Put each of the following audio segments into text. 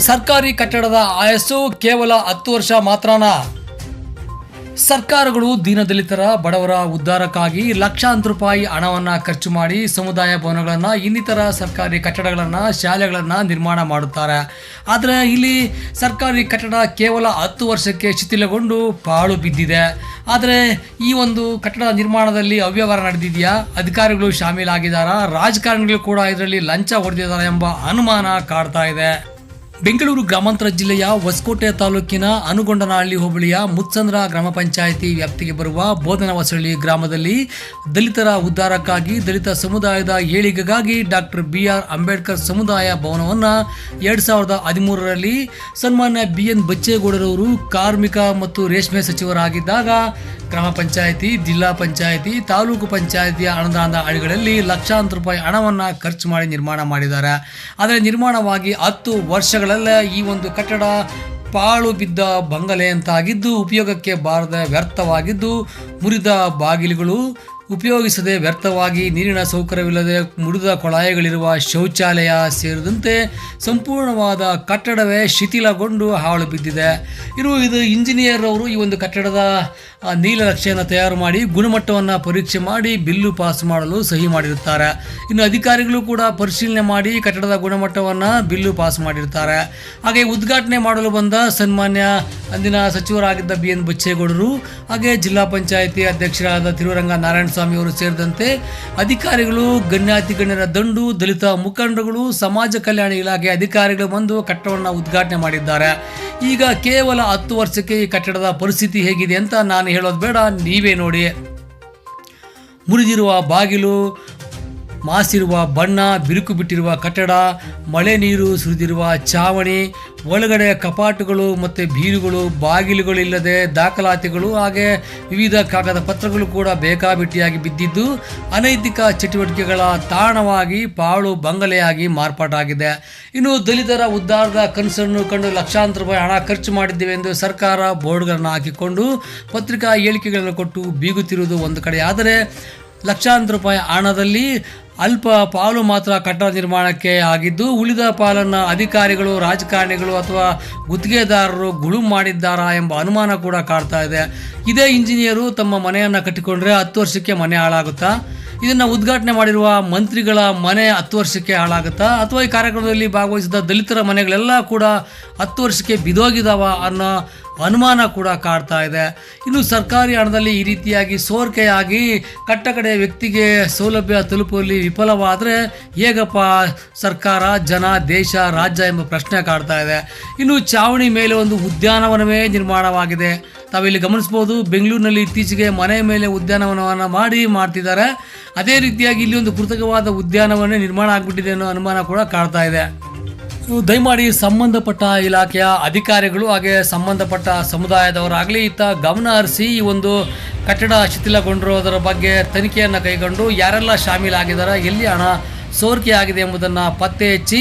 ಸರ್ಕಾರಿ ಕಟ್ಟಡದ ಆಯಸ್ಸು ಕೇವಲ 10 ವರ್ಷ ಮಾತ್ರನಾ? ಸರ್ಕಾರಗಳು ದೀನದಲಿತರ ಬಡವರ ಉದ್ಧಾರಕ್ಕಾಗಿ ಲಕ್ಷಾಂತರ ರೂಪಾಯಿ ಹಣವನ್ನು ಖರ್ಚು ಮಾಡಿ ಸಮುದಾಯ ಭವನಗಳನ್ನು, ಇನ್ನಿತರ ಸರ್ಕಾರಿ ಕಟ್ಟಡಗಳನ್ನು, ಶಾಲೆಗಳನ್ನು ನಿರ್ಮಾಣ ಮಾಡುತ್ತಾರೆ. ಆದರೆ ಇಲ್ಲಿ ಸರ್ಕಾರಿ ಕಟ್ಟಡ ಕೇವಲ 10 ವರ್ಷಕ್ಕೆ ಶಿಥಿಲಗೊಂಡು ಪಾಳು ಬಿದ್ದಿದೆ. ಆದರೆ ಈ ಒಂದು ಕಟ್ಟಡ ನಿರ್ಮಾಣದಲ್ಲಿ ಅವ್ಯವಹಾರ ನಡೆದಿದೆಯಾ? ಅಧಿಕಾರಿಗಳು ಶಾಮೀಲಾಗಿದ್ದಾರಾ? ರಾಜಕಾರಣಿಗಳು ಕೂಡ ಇದರಲ್ಲಿ ಲಂಚ ಹೊಡೆದಿದ್ದಾರೆ ಎಂಬ ಅನುಮಾನ ಕಾಡ್ತಾ ಇದೆ. ಬೆಂಗಳೂರು ಗ್ರಾಮಾಂತರ ಜಿಲ್ಲೆಯ ಹೊಸಕೋಟೆ ತಾಲೂಕಿನ ಅನುಗೊಂಡನಹಳ್ಳಿ ಹೋಬಳಿಯ ಮುತ್ಸಂದ್ರ ಗ್ರಾಮ ಪಂಚಾಯಿತಿ ವ್ಯಾಪ್ತಿಗೆ ಬರುವ ಬೋಧನವಸಳ್ಳಿ ಗ್ರಾಮದಲ್ಲಿ ದಲಿತರ ಉದ್ಧಾರಕ್ಕಾಗಿ, ದಲಿತ ಸಮುದಾಯದ ಏಳಿಗೆಗಾಗಿ ಡಾಕ್ಟರ್ BR ಅಂಬೇಡ್ಕರ್ ಸಮುದಾಯ ಭವನವನ್ನು 2013ರಲ್ಲಿ ಸನ್ಮಾನ್ಯ BN ಬಚ್ಚೇಗೌಡರವರು ಕಾರ್ಮಿಕ ಮತ್ತು ರೇಷ್ಮೆ ಸಚಿವರಾಗಿದ್ದಾಗ ಗ್ರಾಮ ಪಂಚಾಯಿತಿ, ಜಿಲ್ಲಾ ಪಂಚಾಯಿತಿ, ತಾಲೂಕು ಪಂಚಾಯಿತಿಯ ಅನುದಾನದ ಅಡಿಗಳಲ್ಲಿ ಲಕ್ಷಾಂತರ ರೂಪಾಯಿ ಹಣವನ್ನು ಖರ್ಚು ಮಾಡಿ ನಿರ್ಮಾಣ ಮಾಡಿದ್ದಾರೆ. ಆದರೆ ನಿರ್ಮಾಣವಾಗಿ 10 ವರ್ಷಗಳಲ್ಲೇ ಈ ಒಂದು ಕಟ್ಟಡ ಪಾಳು ಬಿದ್ದ ಬಂಗಲೆ ಅಂತಾಗಿದ್ದು, ಉಪಯೋಗಕ್ಕೆ ಬಾರದ ವ್ಯರ್ಥವಾಗಿದ್ದು, ಮುರಿದ ಬಾಗಿಲುಗಳು ಉಪಯೋಗಿಸದೆ ವ್ಯರ್ಥವಾಗಿ, ನೀರಿನ ಸೌಕರ್ಯವಿಲ್ಲದೆ ಮುರಿದ ಕೊಳಾಯಿಗಳಿರುವ ಶೌಚಾಲಯ ಸೇರಿದಂತೆ ಸಂಪೂರ್ಣವಾದ ಕಟ್ಟಡವೇ ಶಿಥಿಲಗೊಂಡು ಹಾಳು ಬಿದ್ದಿದೆ. ಇದು ಇಂಜಿನಿಯರ್ ಅವರು ಈ ಒಂದು ಕಟ್ಟಡದ ನೀಲನಕ್ಷೆಯನ್ನು ತಯಾರು ಮಾಡಿ ಗುಣಮಟ್ಟವನ್ನು ಪರೀಕ್ಷೆ ಮಾಡಿ ಬಿಲ್ಲು ಪಾಸ್ ಮಾಡಲು ಸಹಿ ಮಾಡಿರುತ್ತಾರೆ. ಇನ್ನು ಅಧಿಕಾರಿಗಳು ಕೂಡ ಪರಿಶೀಲನೆ ಮಾಡಿ ಕಟ್ಟಡದ ಗುಣಮಟ್ಟವನ್ನು ಬಿಲ್ಲು ಪಾಸ್ ಮಾಡಿರ್ತಾರೆ. ಹಾಗೆ ಉದ್ಘಾಟನೆ ಮಾಡಲು ಬಂದ ಸನ್ಮಾನ್ಯ ಅಂದಿನ ಸಚಿವರಾಗಿದ್ದ BN ಬಚ್ಚೇಗೌಡರು, ಹಾಗೆ ಜಿಲ್ಲಾ ಪಂಚಾಯಿತಿ ಅಧ್ಯಕ್ಷರಾದ ತಿರುವರಂಗ ನಾರಾಯಣ ಸ್ವಾಮಿ ಅವರು ಸೇರಿದಂತೆ ಅಧಿಕಾರಿಗಳು, ಗಣ್ಯಾತಿ ಗಣ್ಯರ ದಂಡು, ದಲಿತ ಮುಖಂಡರುಗಳು, ಸಮಾಜ ಕಲ್ಯಾಣ ಇಲಾಖೆ ಅಧಿಕಾರಿಗಳು ಬಂದು ಕಟ್ಟಡವನ್ನು ಉದ್ಘಾಟನೆ ಮಾಡಿದ್ದಾರೆ. ಈಗ ಕೇವಲ 10 ವರ್ಷಕ್ಕೆ ಈ ಕಟ್ಟಡದ ಪರಿಸ್ಥಿತಿ ಹೇಗಿದೆ ಅಂತ ನಾನು ಹೇಳೋದು ಬೇಡ, ನೀವೇ ನೋಡಿ. ಮುರಿದಿರುವ ಬಾಗಿಲು, ಮಾಸಿರುವ ಬಣ್ಣ, ಬಿರುಕು ಬಿಟ್ಟಿರುವ ಕಟ್ಟಡ, ಮಳೆ ನೀರು ಸುರಿದಿರುವ ಚಾವಣಿ, ಒಳಗಡೆ ಕಪಾಟುಗಳು ಮತ್ತು ಬೀರುಗಳು, ಬಾಗಿಲುಗಳಿಲ್ಲದೆ ದಾಖಲಾತಿಗಳು, ಹಾಗೆ ವಿವಿಧ ಕಾಗದ ಪತ್ರಗಳು ಕೂಡ ಬೇಕಾಬಿಟ್ಟಿಯಾಗಿ ಬಿದ್ದಿದ್ದು ಅನೈತಿಕ ಚಟುವಟಿಕೆಗಳ ತಾಣವಾಗಿ ಪಾಳು ಬಂಗಲೆಯಾಗಿ ಮಾರ್ಪಾಟಾಗಿದೆ. ಇನ್ನು ದಲಿತರ ಉದ್ಧಾರದ ಕನಸನ್ನು ಕಂಡು ಲಕ್ಷಾಂತರ ರೂಪಾಯಿ ಹಣ ಖರ್ಚು ಮಾಡಿದ್ದೇವೆ ಎಂದು ಸರ್ಕಾರ ಬೋರ್ಡ್ಗಳನ್ನು ಹಾಕಿಕೊಂಡು ಪತ್ರಿಕಾ ಹೇಳಿಕೆಗಳನ್ನು ಕೊಟ್ಟು ಬೀಗುತ್ತಿರುವುದು ಒಂದು ಕಡೆ. ಆದರೆ ಲಕ್ಷಾಂತರ ರೂಪಾಯಿ ಹಣದಲ್ಲಿ ಅಲ್ಪ ಪಾಲು ಮಾತ್ರ ಕಟ್ಟಡ ನಿರ್ಮಾಣಕ್ಕೆ ಆಗಿದ್ದು, ಉಳಿದ ಪಾಲನ್ನು ಅಧಿಕಾರಿಗಳು, ರಾಜಕಾರಣಿಗಳು ಅಥವಾ ಗುತ್ತಿಗೆದಾರರು ಗುಳುಂ ಮಾಡಿದ್ದಾರಾ ಎಂಬ ಅನುಮಾನ ಕೂಡ ಕಾಡ್ತಾ ಇದೆ. ಇದೇ ಇಂಜಿನಿಯರು ತಮ್ಮ ಮನೆಯನ್ನು ಕಟ್ಟಿಕೊಂಡ್ರೆ 10 ವರ್ಷಕ್ಕೆ ಮನೆ ಹಾಳಾಗುತ್ತಾ? ಇದನ್ನು ಉದ್ಘಾಟನೆ ಮಾಡಿರುವ ಮಂತ್ರಿಗಳ ಮನೆ 10 ವರ್ಷಕ್ಕೆ ಹಾಳಾಗುತ್ತಾ? ಅಥವಾ ಈ ಕಾರ್ಯಕ್ರಮದಲ್ಲಿ ಭಾಗವಹಿಸಿದ ದಲಿತರ ಮನೆಗಳೆಲ್ಲ ಕೂಡ 10 ವರ್ಷಕ್ಕೆ ಬಿದೋಗಿದಾವ ಅನ್ನೋ ಅನುಮಾನ ಕೂಡ ಕಾಡ್ತಾ ಇದೆ. ಇನ್ನು ಸರ್ಕಾರಿ ಹಣದಲ್ಲಿ ಈ ರೀತಿಯಾಗಿ ಸೋರಿಕೆಯಾಗಿ ಕಟ್ಟಕಡೆ ವ್ಯಕ್ತಿಗೆ ಸೌಲಭ್ಯ ತಲುಪುವಲ್ಲಿ ವಿಫಲವಾದರೆ ಹೇಗಪ್ಪ ಸರ್ಕಾರ, ಜನ, ದೇಶ, ರಾಜ್ಯ ಎಂಬ ಪ್ರಶ್ನೆ ಕಾಡ್ತಾ ಇದೆ. ಇನ್ನು ಚಾವಣಿ ಮೇಲೆ ಒಂದು ಉದ್ಯಾನವನವೇ ನಿರ್ಮಾಣವಾಗಿದೆ. ತಾವಿಲ್ಲಿ ಗಮನಿಸ್ಬೋದು, ಬೆಂಗಳೂರಿನಲ್ಲಿ ಇತ್ತೀಚೆಗೆ ಮನೆ ಮೇಲೆ ಉದ್ಯಾನವನವನ್ನು ಮಾಡ್ತಿದ್ದಾರೆ. ಅದೇ ರೀತಿಯಾಗಿ ಇಲ್ಲಿ ಒಂದು ಕೃತಕವಾದ ಉದ್ಯಾನವನ ನಿರ್ಮಾಣ ಆಗಿಬಿಟ್ಟಿದೆ ಅನ್ನೋ ಅನುಮಾನ ಕೂಡ ಕಾಡ್ತಾ ಇದೆ. ದಯಮಾಡಿ ಸಂಬಂಧಪಟ್ಟ ಇಲಾಖೆಯ ಅಧಿಕಾರಿಗಳು ಹಾಗೆ ಸಂಬಂಧಪಟ್ಟ ಸಮುದಾಯದವರಾಗಲಿ ಇತ್ತ ಗಮನ ಹರಿಸಿ ಈ ಒಂದು ಕಟ್ಟಡ ಶಿಥಿಲಗೊಂಡಿರೋದರ ಬಗ್ಗೆ ತನಿಖೆಯನ್ನು ಕೈಗೊಂಡು ಯಾರೆಲ್ಲ ಶಾಮೀಲಾಗಿದ್ದಾರೆ, ಎಲ್ಲಿ ಹಣ ಸೋರಿಕೆ ಆಗಿದೆ ಎಂಬುದನ್ನು ಪತ್ತೆ ಹಚ್ಚಿ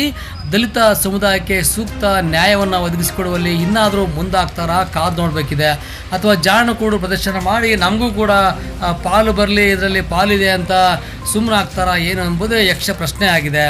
ದಲಿತ ಸಮುದಾಯಕ್ಕೆ ಸೂಕ್ತ ನ್ಯಾಯವನ್ನು ಒದಗಿಸಿಕೊಡುವಲ್ಲಿ ಇನ್ನಾದರೂ ಮುಂದಾಗ್ತಾರಾ ಕಾದು ನೋಡಬೇಕಿದೆ. ಅಥವಾ ಜಾಣಕೂಡು ಪ್ರದರ್ಶನ ಮಾಡಿ ನಮಗೂ ಕೂಡ ಪಾಲು ಬರಲಿ, ಇದರಲ್ಲಿ ಪಾಲಿದೆ ಅಂತ ಸುಮ್ಮನಾಗ್ತಾರಾ ಏನು ಎಂಬುದೇ ಯಕ್ಷ ಪ್ರಶ್ನೆ ಆಗಿದೆ.